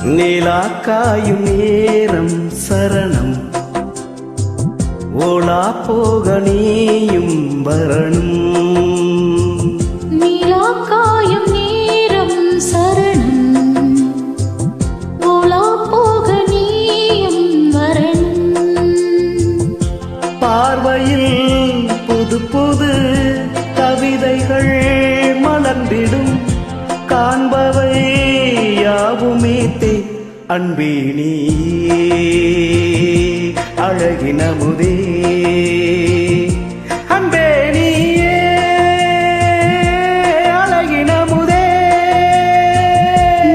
நிலாக்காயும் நேரம் சரணம் ஓலா போக நீயும் வரணும். நிலாக்காயும் நேரம் சரணம் ஓலா போக நீயும் வரணும். பார்வையில் புது புது கவிதைகள் மலர்ந்திடும் காண்பவை யாவுமே தே அன்பே நீயே அழகின முதே அன்பே நீயே அழகின முதே.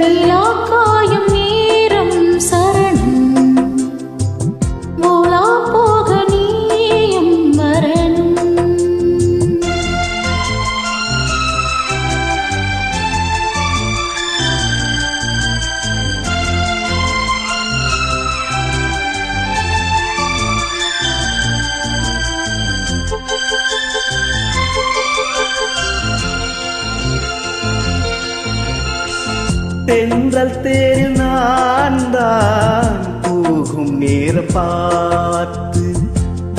நிலாக்காயும் நேரம் சரணம் ஓலா போக நீயும் வரணும். தென்றல் தேரில் நான் தான் போகும் நேரம் பார்த்து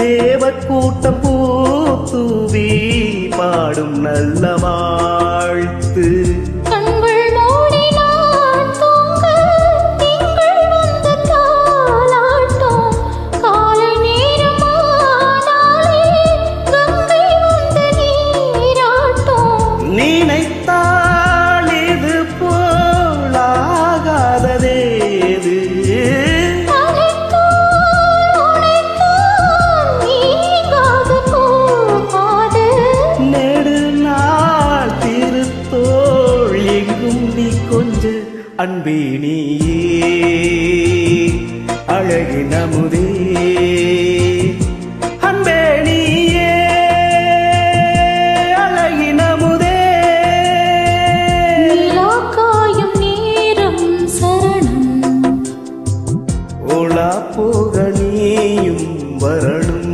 தேவ கூட்டம் பூத்துவி பாடும் நல்ல வாழ்த்து. கண்கள் மூடி நான் தூங்க திங்கள் வந்து தாலாட்டும். காலை நேரமானாலே கங்கை வந்து நீராட்டும். நினைத்தால் இது போலாகாததேது நீங்காத போகாது. நெடு நாள் திருத்தோள் எங்கும் நீ கொஞ்ச அன்பே நீயே அழகின முதே அன்பே நீயே அழகின முதே. நிலாக்காயும் நேரம் சரணம் ஓலா போக நீயும் வரணும்.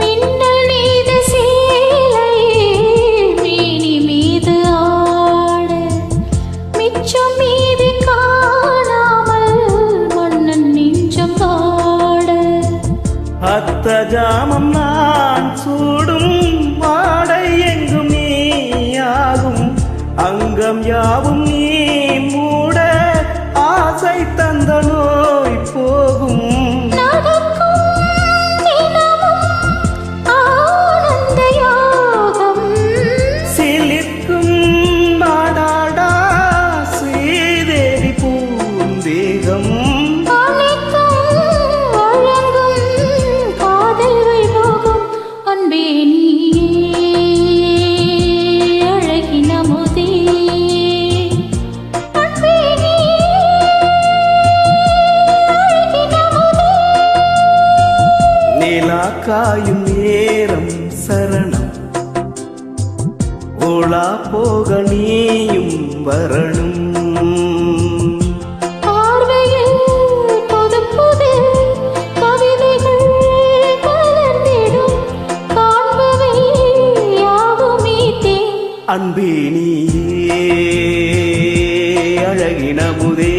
மின்னல் மீது சேலை மேனி மீது ஆட மிச்சம் மீதி காணாமல் மன்னன் நெஞ்சம் வாட. அத்த ஜாமம் நான் சூடும் வாடை எங்கும் நீயாகும் அங்கம் யாவும் நீ மூட ஆசை தந்த நோய் போகும். நடக்கும் தினமும் ஆனந்த யோகம். சிலிர்க்கும் மாடாடா ஸ்ரீதேவி பூந்தேகம். அனைத்தும் வழங்கும் காதல் வைபோகம். அன்பே நீயே அழகின முதே அன்பே நீயே அழகின முதே. நிலாக்காயும் நேரம் சரணம் ஓலா போக நீயும் வரணும். பார்வையில் புது புது கவிதைகள் மலர்ந்திடும் காண்பவை யாவுமே தே அன்பே நீயே அழகின முதே